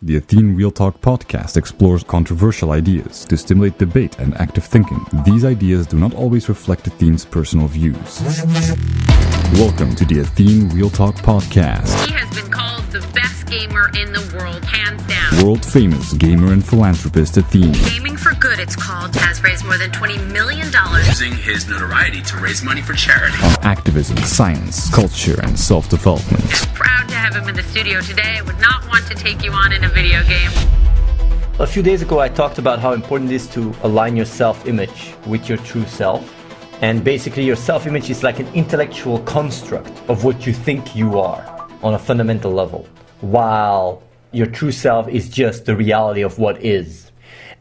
The Athene Real Talk Podcast explores controversial ideas to stimulate debate and active thinking. These ideas do not always reflect Athene's personal views. Welcome to the Athene Real Talk Podcast. He has been called the best gamer in the world, hands down. World-famous gamer and philanthropist Athene. Gaming for Good, it's called, has raised more than $20 million. Using his notoriety to raise money for charity. On activism, science, culture, and self-development. Proud to have him in the studio today. I would not want to take you on in a video game. A few days ago, I talked about how important it is to align your self-image with your true self. And basically, your self-image is like an intellectual construct of what you think you are on a fundamental level, while your true self is just the reality of what is.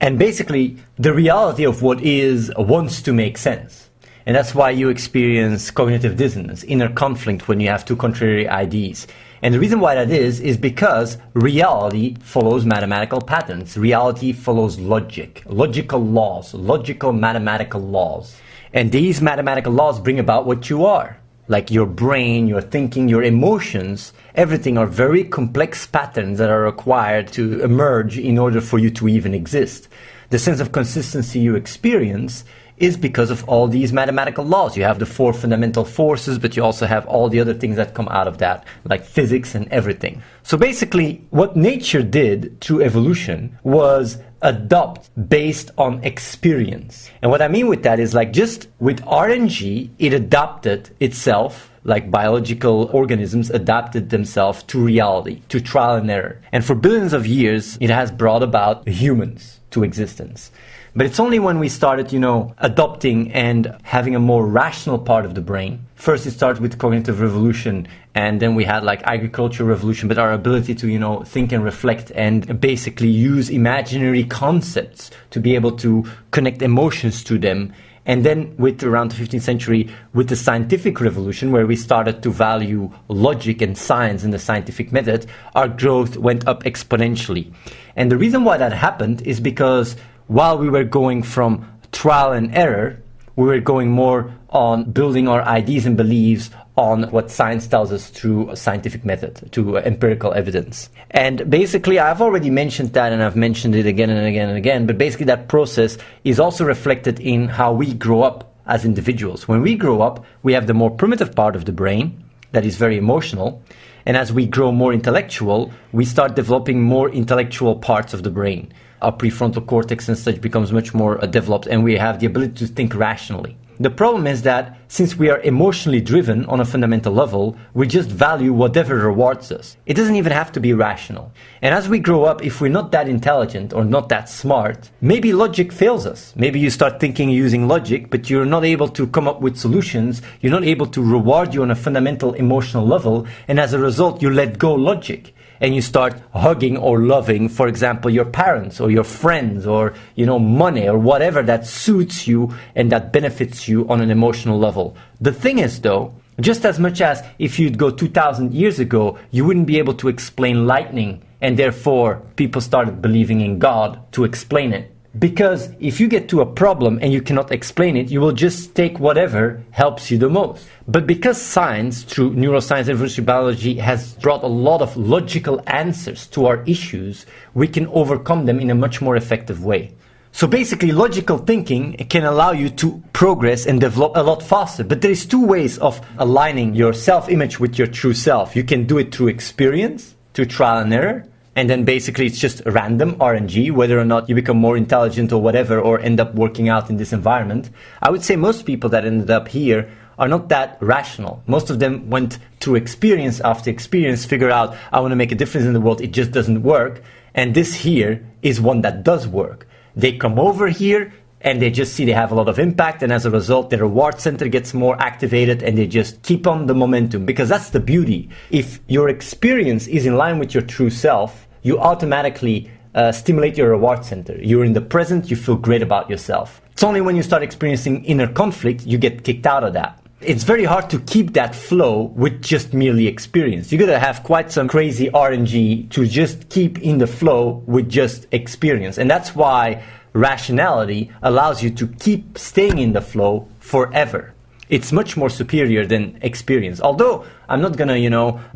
And basically, the reality of what is wants to make sense. And that's why you experience cognitive dissonance, inner conflict when you have two contrary ideas. And the reason why that is because reality follows mathematical patterns. Reality follows logic, logical laws, logical mathematical laws. And these mathematical laws bring about what you are. Like your brain, your thinking, your emotions, everything are very complex patterns that are required to emerge in order for you to even exist. The sense of consistency you experience is because of all these mathematical laws. You have the four fundamental forces, but you also have all the other things that come out of that, like physics and everything. So basically, what nature did through evolution was adopt based on experience. And what I mean with that is like just with RNG, it adapted itself, like biological organisms adapted themselves to reality, to trial and error. And for billions of years, it has brought about humans to existence. But it's only when we started, adopting and having a more rational part of the brain. First, it started with cognitive revolution, and then we had like agricultural revolution, but our ability to, think and reflect and basically use imaginary concepts to be able to connect emotions to them. And then with around the 15th century, with the scientific revolution, where we started to value logic and science and the scientific method, our growth went up exponentially. And the reason why that happened is because while we were going from trial and error, we were going more on building our ideas and beliefs on what science tells us through a scientific method, to empirical evidence. And basically, I've already mentioned that, and I've mentioned it again and again and again, but basically that process is also reflected in how we grow up as individuals. When we grow up, we have the more primitive part of the brain that is very emotional, and as we grow more intellectual, we start developing more intellectual parts of the brain. Our prefrontal cortex and such becomes much more developed, and we have the ability to think rationally. The problem is that since we are emotionally driven on a fundamental level, we just value whatever rewards us. It doesn't even have to be rational. And as we grow up, if we're not that intelligent or not that smart, maybe logic fails us. Maybe you start thinking using logic, but you're not able to come up with solutions. You're not able to reward you on a fundamental emotional level. And as a result, you let go logic. And you start hugging or loving, for example, your parents or your friends or, money or whatever that suits you and that benefits you on an emotional level. The thing is, though, just as much as if you'd go 2,000 years ago, you wouldn't be able to explain lightning, and therefore people started believing in God to explain it. Because if you get to a problem and you cannot explain it, you will just take whatever helps you the most. But because science, through neuroscience and evolutionary biology, has brought a lot of logical answers to our issues, we can overcome them in a much more effective way. So basically, logical thinking can allow you to progress and develop a lot faster. But there is two ways of aligning your self-image with your true self. You can do it through experience, through trial and error. And then basically it's just random RNG, whether or not you become more intelligent or whatever, or end up working out in this environment. I would say most people that ended up here are not that rational. Most of them went through experience after experience, figure out, I want to make a difference in the world, it just doesn't work. And this here is one that does work. They come over here and they just see they have a lot of impact, and as a result their reward center gets more activated and they just keep on the momentum, because that's the beauty. If your experience is in line with your true self, you automatically stimulate your reward center. You're in the present, you feel great about yourself. It's only when you start experiencing inner conflict you get kicked out of that. It's very hard to keep that flow with just merely experience. You gotta have quite some crazy RNG to just keep in the flow with just experience. And that's why rationality allows you to keep staying in the flow forever. It's much more superior than experience. Although I'm not gonna,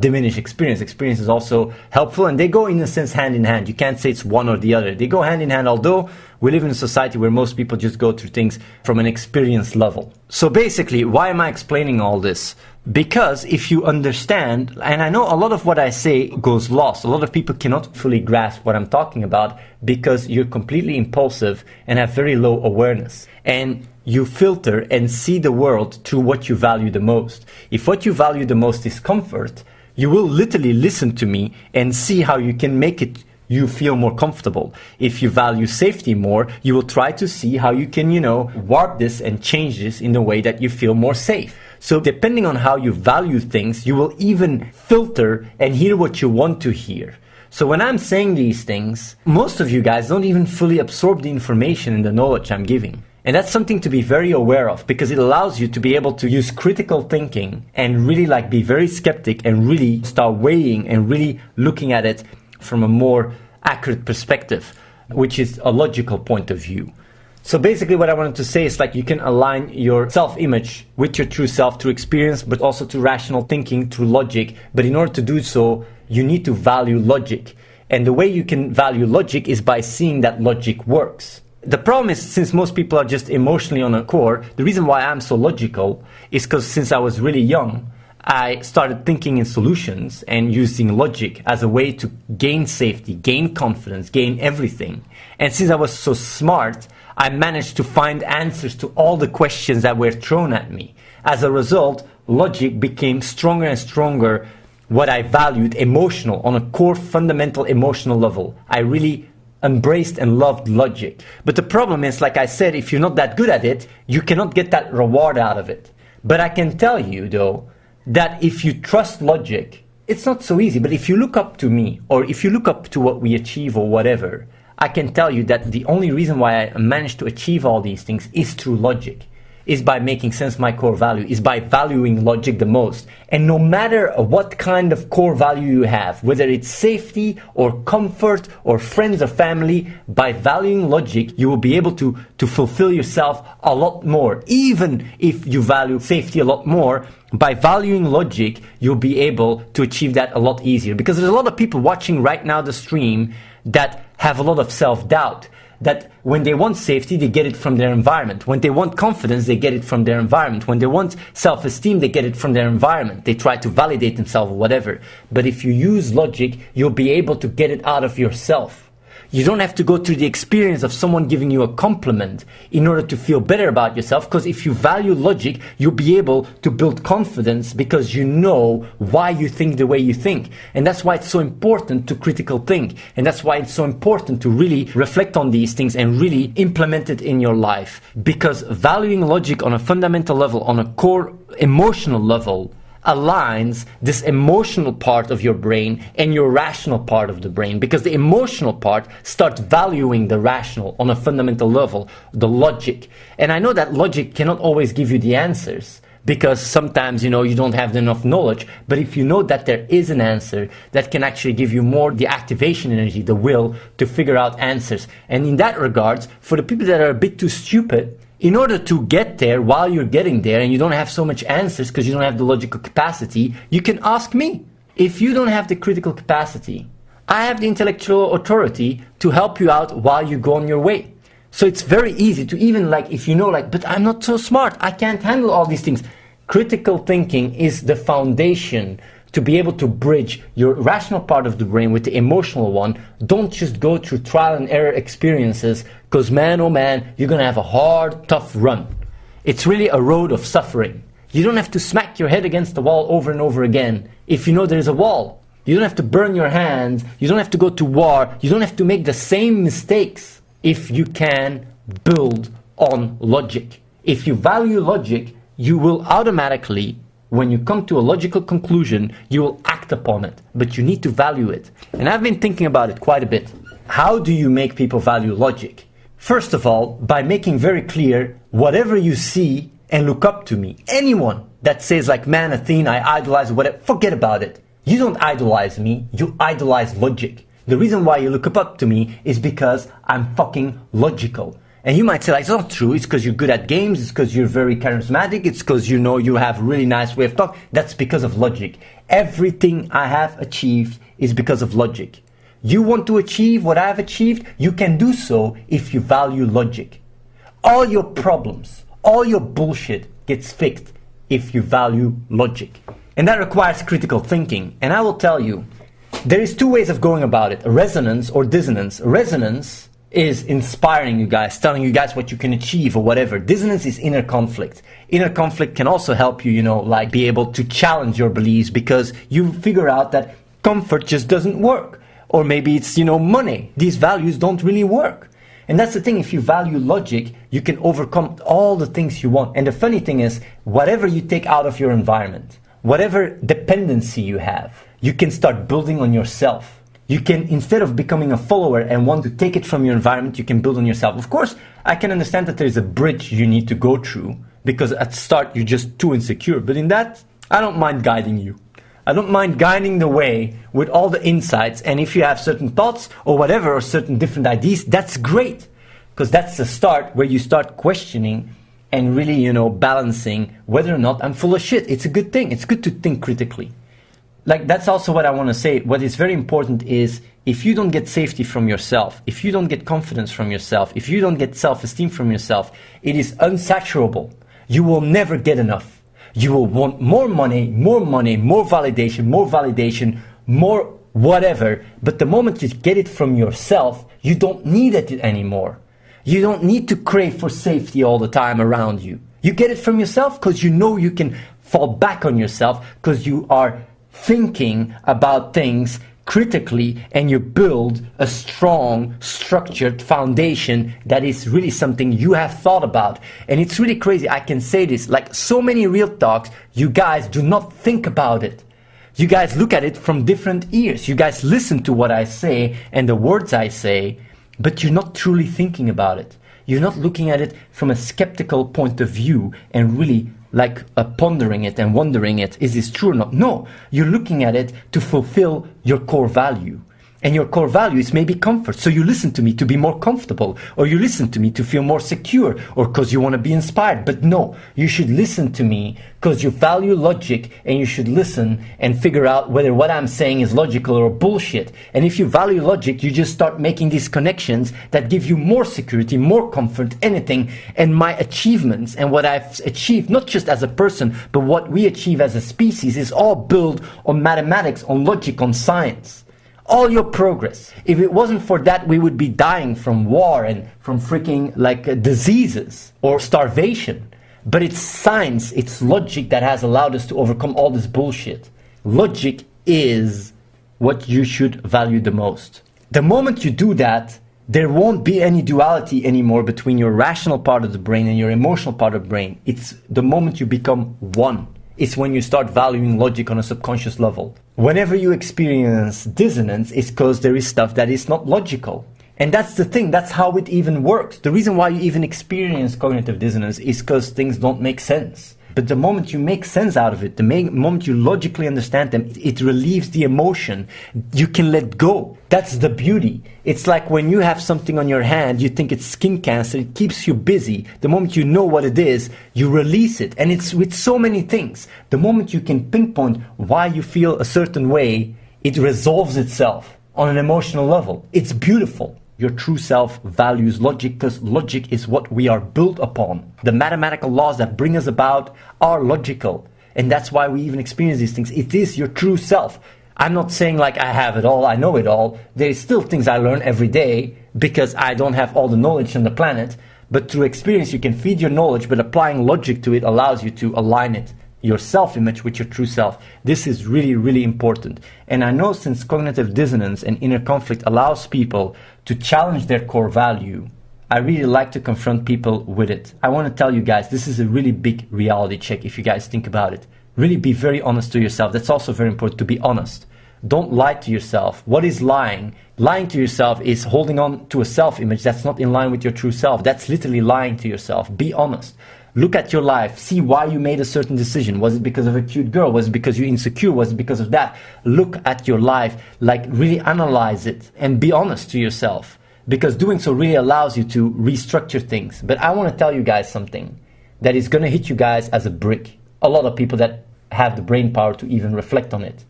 diminish experience. Experience is also helpful, and they go in a sense hand in hand. You can't say it's one or the other. They go hand in hand, although we live in a society where most people just go through things from an experience level. So basically, why am I explaining all this? Because if you understand, and I know a lot of what I say goes lost, a lot of people cannot fully grasp what I'm talking about because you're completely impulsive and have very low awareness. And you filter and see the world through what you value the most. If what you value the most is comfort, you will literally listen to me and see how you can make it you feel more comfortable. If you value safety more, you will try to see how you can, warp this and change this in a way that you feel more safe. So depending on how you value things, you will even filter and hear what you want to hear. So when I'm saying these things, most of you guys don't even fully absorb the information and the knowledge I'm giving. And that's something to be very aware of, because it allows you to be able to use critical thinking and really be very skeptic and really start weighing and really looking at it from a more accurate perspective, which is a logical point of view. So basically what I wanted to say is you can align your self-image with your true self through experience, but also through rational thinking, through logic. But in order to do so, you need to value logic. And the way you can value logic is by seeing that logic works. The problem is, since most people are just emotionally on a core, the reason why I'm so logical is because since I was really young, I started thinking in solutions and using logic as a way to gain safety, gain confidence, gain everything. And since I was so smart, I managed to find answers to all the questions that were thrown at me. As a result, logic became stronger and stronger what I valued emotional, on a core fundamental emotional level. I really embraced and loved logic. But the problem is, like I said, if you're not that good at it, you cannot get that reward out of it. But I can tell you, though, that if you trust logic, it's not so easy. But if you look up to me, or if you look up to what we achieve or whatever, I can tell you that the only reason why I managed to achieve all these things is through logic, is by making sense of my core value, is by valuing logic the most. And no matter what kind of core value you have, whether it's safety or comfort or friends or family, by valuing logic, you will be able to fulfill yourself a lot more. Even if you value safety a lot more, by valuing logic, you'll be able to achieve that a lot easier. Because there's a lot of people watching right now the stream that have a lot of self-doubt. That when they want safety, they get it from their environment. When they want confidence, they get it from their environment. When they want self-esteem, they get it from their environment. They try to validate themselves or whatever. But if you use logic, you'll be able to get it out of yourself. You don't have to go through the experience of someone giving you a compliment in order to feel better about yourself, because if you value logic, you'll be able to build confidence because you know why you think the way you think. And that's why it's so important to critical think. And that's why it's so important to really reflect on these things and really implement it in your life. Because valuing logic on a fundamental level, on a core emotional level, aligns this emotional part of your brain and your rational part of the brain, because the emotional part starts valuing the rational on a fundamental level, the logic. And I know that logic cannot always give you the answers, because sometimes, you don't have enough knowledge. But if you know that there is an answer, that can actually give you more the activation energy, the will to figure out answers. And in that regards, for the people that are a bit too stupid, in order to get there while you're getting there and you don't have so much answers because you don't have the logical capacity, you can ask me. If you don't have the critical capacity, I have the intellectual authority to help you out while you go on your way. So it's very easy to even if you know but I'm not so smart, I can't handle all these things. Critical thinking is the foundation to be able to bridge your rational part of the brain with the emotional one. Don't just go through trial and error experiences, because man, oh man, you're going to have a hard, tough run. It's really a road of suffering. You don't have to smack your head against the wall over and over again if you know there's a wall. You don't have to burn your hands. You don't have to go to war. You don't have to make the same mistakes if you can build on logic. If you value logic, you will automatically, when you come to a logical conclusion, you will act upon it, but you need to value it. And I've been thinking about it quite a bit. How do you make people value logic? First of all, by making very clear, whatever you see and look up to me, anyone that says man, Athene, I idolize whatever, forget about it. You don't idolize me, you idolize logic. The reason why you look up to me is because I'm fucking logical. And you might say, like, it's not true. It's because you're good at games. It's because you're very charismatic. It's because, you know, you have really nice way of talking. That's because of logic. Everything I have achieved is because of logic. You want to achieve what I've achieved? You can do so if you value logic. All your problems, all your bullshit gets fixed if you value logic. And that requires critical thinking. And I will tell you, there is two ways of going about it, resonance or dissonance. Resonance is inspiring you guys, telling you guys what you can achieve or whatever. Dissonance is inner conflict. Inner conflict can also help you, you know, like be able to challenge your beliefs because you figure out that comfort just doesn't work. Or maybe it's, you know, money. These values don't really work. And that's the thing, if you value logic, you can overcome all the things you want. And the funny thing is, whatever you take out of your environment, whatever dependency you have, you can start building on yourself. You can, instead of becoming a follower and want to take it from your environment, you can build on yourself. Of course, I can understand that there's a bridge you need to go through because at the start you're just too insecure. But in that, I don't mind guiding you. I don't mind guiding the way with all the insights. And if you have certain thoughts or whatever, or certain different ideas, that's great. Because that's the start where you start questioning and really, you know, balancing whether or not I'm full of shit. It's a good thing. It's good to think critically. Like, that's also what I want to say. What is very important is if you don't get safety from yourself, if you don't get confidence from yourself, if you don't get self-esteem from yourself, it is unsaturable. You will never get enough. You will want more money, more validation, more whatever. But the moment you get it from yourself, you don't need it anymore. You don't need to crave for safety all the time around you. You get it from yourself because you know you can fall back on yourself because you are thinking about things critically and you build a strong, structured foundation that is really something you have thought about. And it's really crazy. I can say this, like so many real talks, you guys do not think about it. You guys look at it from different ears. You guys listen to what I say and the words I say, but you're not truly thinking about it. You're not looking at it from a skeptical point of view and really like pondering it and wondering it, is this true or not? No, you're looking at it to fulfill your core value. And your core value is maybe comfort. So you listen to me to be more comfortable, or you listen to me to feel more secure, or because you want to be inspired. But no, you should listen to me because you value logic, and you should listen and figure out whether what I'm saying is logical or bullshit. And if you value logic, you just start making these connections that give you more security, more comfort, anything. And my achievements and what I've achieved, not just as a person, but what we achieve as a species, is all built on mathematics, on logic, on science. All your progress. If it wasn't for that, we would be dying from war and from freaking like diseases or starvation. But it's science, it's logic that has allowed us to overcome all this bullshit. Logic is what you should value the most. The moment you do that, there won't be any duality anymore between your rational part of the brain and your emotional part of the brain. It's the moment you become one. It's when you start valuing logic on a subconscious level. Whenever you experience dissonance, it's because there is stuff that is not logical. And that's the thing, that's how it even works. The reason why you even experience cognitive dissonance is because things don't make sense. But the moment you make sense out of it, the moment you logically understand them, it relieves the emotion. You can let go. That's the beauty. It's like when you have something on your hand, you think it's skin cancer, it keeps you busy. The moment you know what it is, you release it. And it's with so many things. The moment you can pinpoint why you feel a certain way, it resolves itself on an emotional level. It's beautiful. Your true self values logic because logic is what we are built upon. The mathematical laws that bring us about are logical. And that's why we even experience these things. It is your true self. I'm not saying like I have it all, I know it all. There's still things I learn every day because I don't have all the knowledge on the planet. But through experience you can feed your knowledge, but applying logic to it allows you to align it, your self-image with your true self. This is really, really important. And I know since cognitive dissonance and inner conflict allows people to challenge their core value, I really like to confront people with it. I want to tell you guys, this is a really big reality check if you guys think about it. Really be very honest to yourself. That's also very important, to be honest. Don't lie to yourself. What is lying? Lying to yourself is holding on to a self-image that's not in line with your true self. That's literally lying to yourself. Be honest. Look at your life. See why you made a certain decision. Was it because of a cute girl? Was it because you're insecure? Was it because of that? Look at your life, like really analyze it and be honest to yourself. because doing so really allows you to restructure things. But I want to tell you guys something that is going to hit you guys as a brick. A lot of people that have the brain power to even reflect on it.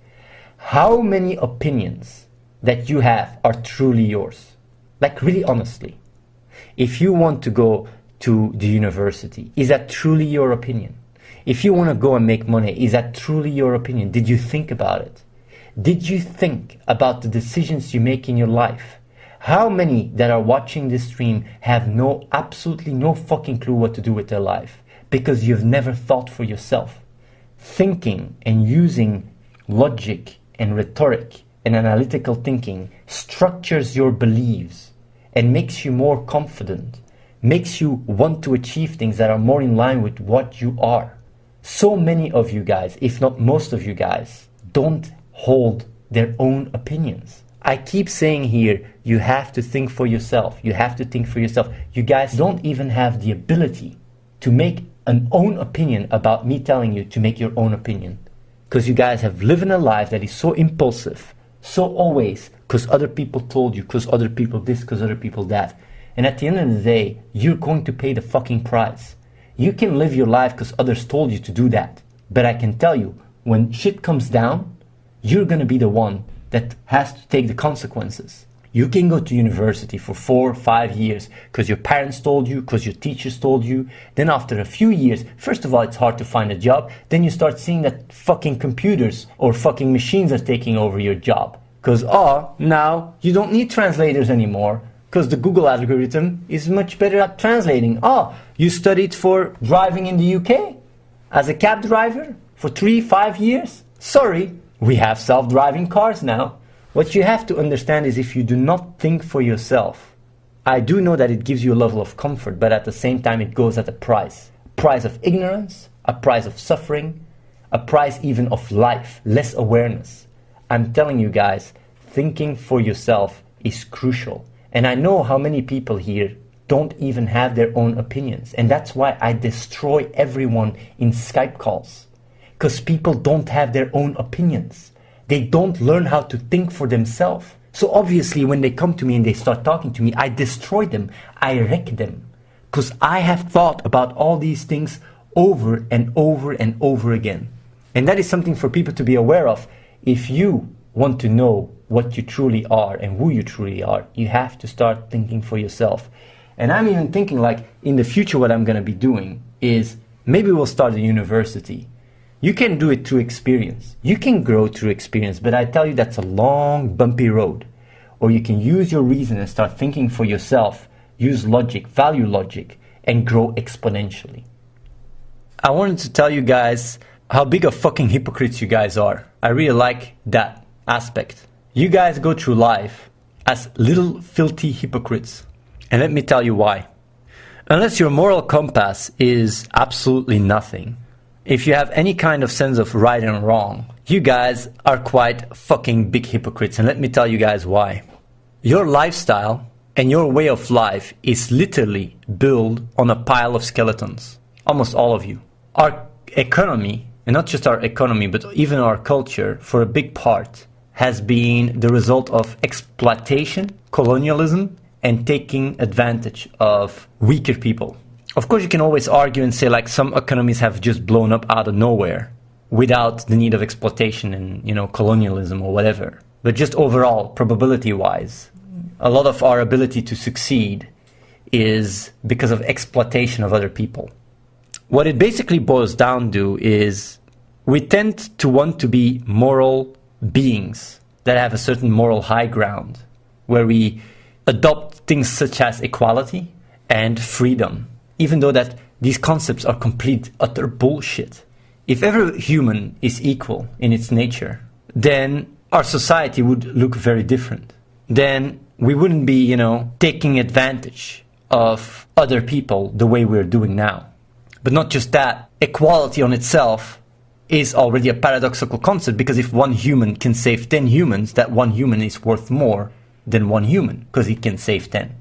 How many opinions that you have are truly yours? Like really honestly. If you want to go to the university, is that truly your opinion? If you want to go and make money, is that truly your opinion? Did you think about it? Did you think about the decisions you make in your life? How many that are watching this stream have absolutely no fucking clue what to do with their life? Because you've never thought for yourself. Thinking and using logic and rhetoric and analytical thinking structures your beliefs and makes you more confident, makes you want to achieve things that are more in line with what you are. So many of you guys, if not most of you guys, don't hold their own opinions. I keep saying here, you have to think for yourself. You have to think for yourself. You guys don't even have the ability to make an own opinion about me telling you to make your own opinion. Because you guys have lived in a life that is so impulsive, so always, because other people told you, because other people this, because other people that. And at the end of the day, you're going to pay the fucking price. You can live your life because others told you to do that. But I can tell you, when shit comes down, you're going to be the one that has to take the consequences. You can go to university for 4 or 5 years because your parents told you, because your teachers told you. Then after a few years, first of all, it's hard to find a job. Then you start seeing that fucking computers or fucking machines are taking over your job. Because, now you don't need translators anymore because the Google algorithm is much better at translating. You studied for driving in the UK as a cab driver for 3-5 years? Sorry. We have self-driving cars now. What you have to understand is if you do not think for yourself, I do know that it gives you a level of comfort, but at the same time it goes at a price. Price of ignorance, a price of suffering, a price even of life, less awareness. I'm telling you guys, thinking for yourself is crucial. And I know how many people here don't even have their own opinions. And that's why I destroy everyone in Skype calls. Because people don't have their own opinions. They don't learn how to think for themselves. So obviously when they come to me and they start talking to me, I destroy them. I wreck them. Because I have thought about all these things over and over and over again. And that is something for people to be aware of. If you want to know what you truly are and who you truly are, you have to start thinking for yourself. And I'm even thinking like in the future what I'm going to be doing is maybe we'll start a university. You can do it through experience. You can grow through experience, but I tell you that's a long, bumpy road. Or you can use your reason and start thinking for yourself, use logic, value logic, and grow exponentially. I wanted to tell you guys how big of fucking hypocrites you guys are. I really like that aspect. You guys go through life as little filthy hypocrites. And let me tell you why. Unless your moral compass is absolutely nothing, if you have any kind of sense of right and wrong, you guys are quite fucking big hypocrites. And let me tell you guys why. Your lifestyle and your way of life is literally built on a pile of skeletons. Almost all of you. Our economy, and not just our economy, but even our culture, for a big part, has been the result of exploitation, colonialism, and taking advantage of weaker people. Of course, you can always argue and say like some economies have just blown up out of nowhere without the need of exploitation and, colonialism or whatever. But just overall, probability-wise, a lot of our ability to succeed is because of exploitation of other people. What it basically boils down to is we tend to want to be moral beings that have a certain moral high ground, where we adopt things such as equality and freedom, even though that these concepts are complete, utter bullshit. If every human is equal in its nature, then our society would look very different. Then we wouldn't be, taking advantage of other people the way we're doing now. But not just that, equality on itself is already a paradoxical concept, because if one human can save 10 humans, that one human is worth more than one human, because he can save 10.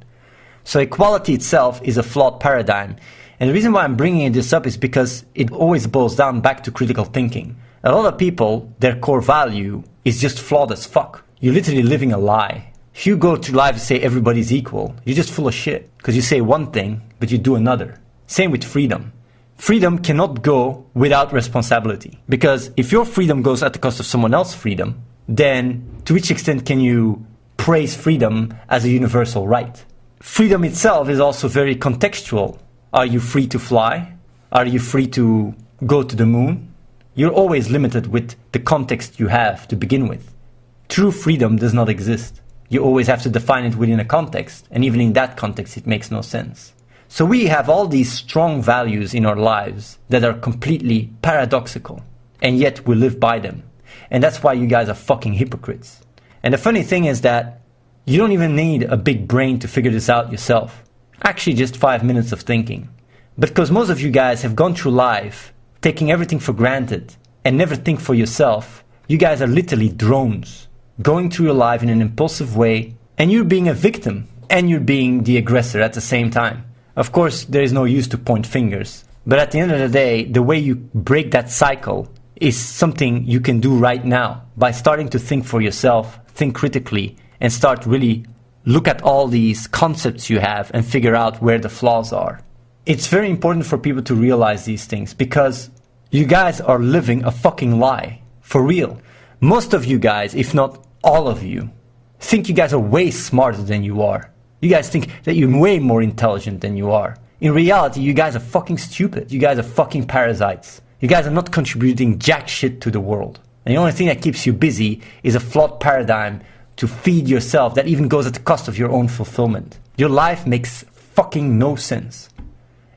So equality itself is a flawed paradigm. And the reason why I'm bringing this up is because it always boils down back to critical thinking. A lot of people, their core value is just flawed as fuck. You're literally living a lie. If you go to live and say everybody's equal, you're just full of shit. Because you say one thing, but you do another. Same with freedom. Freedom cannot go without responsibility. Because if your freedom goes at the cost of someone else's freedom, then to which extent can you praise freedom as a universal right? Freedom itself is also very contextual. Are you free to fly? Are you free to go to the moon? You're always limited with the context you have to begin with. True freedom does not exist. You always have to define it within a context, and even in that context it makes no sense. So we have all these strong values in our lives that are completely paradoxical, and yet we live by them. And that's why you guys are fucking hypocrites. And the funny thing is that you don't even need a big brain to figure this out yourself. Actually, just 5 minutes of thinking. Because most of you guys have gone through life taking everything for granted and never think for yourself. You guys are literally drones, going through your life in an impulsive way, and you're being a victim and you're being the aggressor at the same time. Of course, there is no use to point fingers, but at the end of the day, the way you break that cycle is something you can do right now by starting to think for yourself, think critically, and start really look at all these concepts you have and figure out where the flaws are. It's very important for people to realize these things because you guys are living a fucking lie, for real. Most of you guys, if not all of you, think you guys are way smarter than you are. You guys think that you're way more intelligent than you are. In reality, you guys are fucking stupid. You guys are fucking parasites. You guys are not contributing jack shit to the world. And the only thing that keeps you busy is a flawed paradigm to feed yourself that even goes at the cost of your own fulfillment. Your life makes fucking no sense.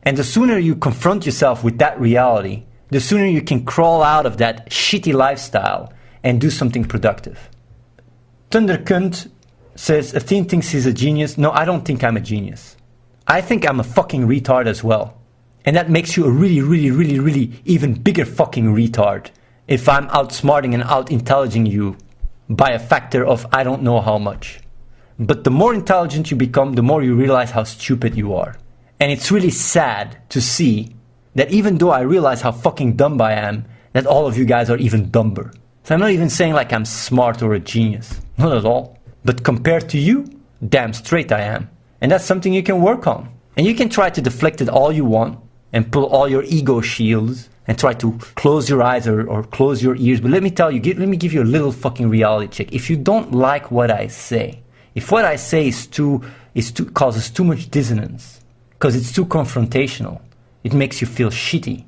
And the sooner you confront yourself with that reality, the sooner you can crawl out of that shitty lifestyle and do something productive. Thunderkunt says, Athene thinks he's a genius. No, I don't think I'm a genius. I think I'm a fucking retard as well. And that makes you a really even bigger fucking retard if I'm outsmarting and out-intelliging you by a factor of I don't know how much. But the more intelligent you become, the more you realize how stupid you are. And it's really sad to see that even though I realize how fucking dumb I am, that all of you guys are even dumber. So I'm not even saying like I'm smart or a genius. Not at all. But compared to you, damn straight I am. And that's something you can work on. And you can try to deflect it all you want and pull all your ego shields and try to close your eyes or close your ears. But let me tell you, let me give you a little fucking reality check. If you don't like what I say, if what I say causes too much dissonance, because it's too confrontational, it makes you feel shitty.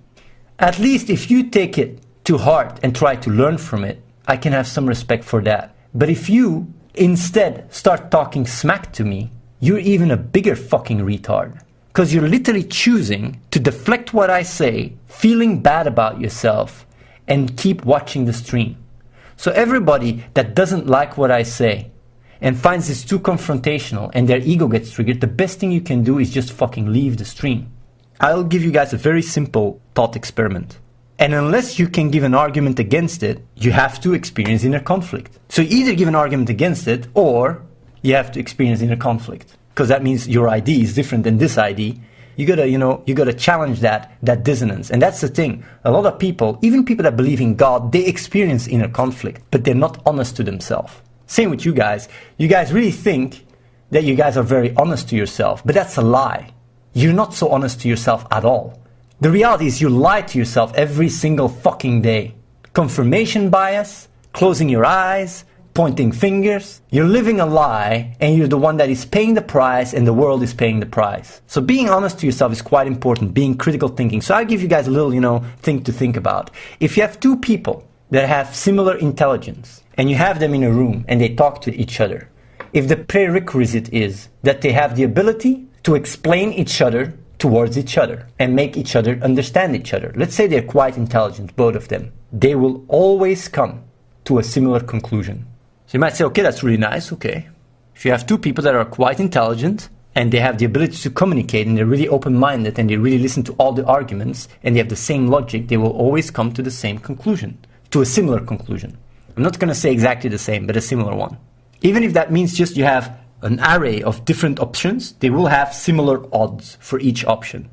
At least if you take it to heart and try to learn from it, I can have some respect for that. But if you instead start talking smack to me, you're even a bigger fucking retard. Because you're literally choosing to deflect what I say, feeling bad about yourself, and keep watching the stream. So everybody that doesn't like what I say and finds this too confrontational and their ego gets triggered, the best thing you can do is just fucking leave the stream. I'll give you guys a very simple thought experiment. And unless you can give an argument against it, you have to experience inner conflict. So either give an argument against it, or you have to experience inner conflict. Because that means your ID is different than this ID. You gotta challenge that dissonance. And that's the thing. A lot of people, even people that believe in God, they experience inner conflict, but they're not honest to themselves. Same with you guys. You guys really think that you guys are very honest to yourself, but that's a lie. You're not so honest to yourself at all. The reality is you lie to yourself every single fucking day. Confirmation bias, closing your eyes, pointing fingers. You're living a lie and you're the one that is paying the price and the world is paying the price. So being honest to yourself is quite important, being critical thinking. So I'll give you guys a little, thing to think about. If you have two people that have similar intelligence and you have them in a room and they talk to each other, if the prerequisite is that they have the ability to explain each other towards each other and make each other understand each other. Let's say they're quite intelligent, both of them. They will always come to a similar conclusion. So you might say, okay, that's really nice, okay. If you have two people that are quite intelligent and they have the ability to communicate and they're really open-minded and they really listen to all the arguments and they have the same logic, they will always come to the same conclusion, to a similar conclusion. I'm not going to say exactly the same, but a similar one. Even if that means just you have an array of different options, they will have similar odds for each option.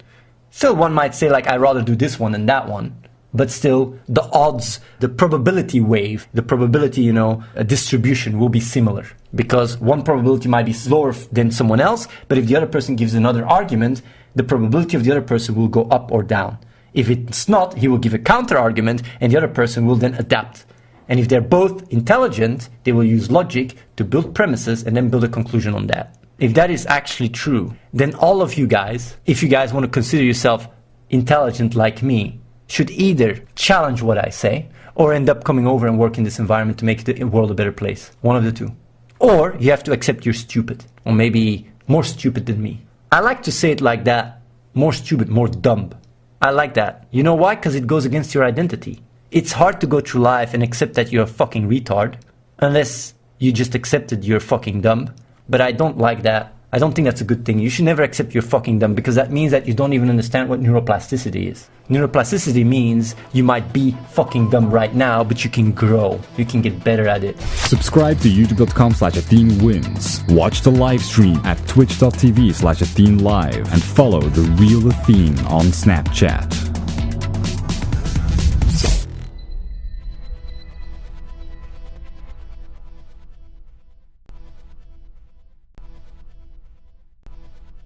So one might say, like, I'd rather do this one than that one. But still, the odds, the probability wave, the probability, distribution will be similar. Because one probability might be slower than someone else, but if the other person gives another argument, the probability of the other person will go up or down. If it's not, he will give a counter argument, and the other person will then adapt. And if they're both intelligent, they will use logic to build premises and then build a conclusion on that. If that is actually true, then all of you guys, if you guys want to consider yourself intelligent like me, should either challenge what I say or end up coming over and work in this environment to make the world a better place. One of the two. Or you have to accept you're stupid, or maybe more stupid than me. I like to say it like that. More stupid, more dumb. I like that. You know why? Because it goes against your identity. It's hard to go through life and accept that you're a fucking retard, unless you just accepted you're fucking dumb. But I don't like that. I don't think that's a good thing. You should never accept you're fucking dumb, because that means that you don't even understand what neuroplasticity is. Neuroplasticity means you might be fucking dumb right now, but you can grow. You can get better at it. Subscribe to youtube.com/AtheneWins. Watch the live stream at twitch.tv/AtheneLive and follow The Real Athene on Snapchat.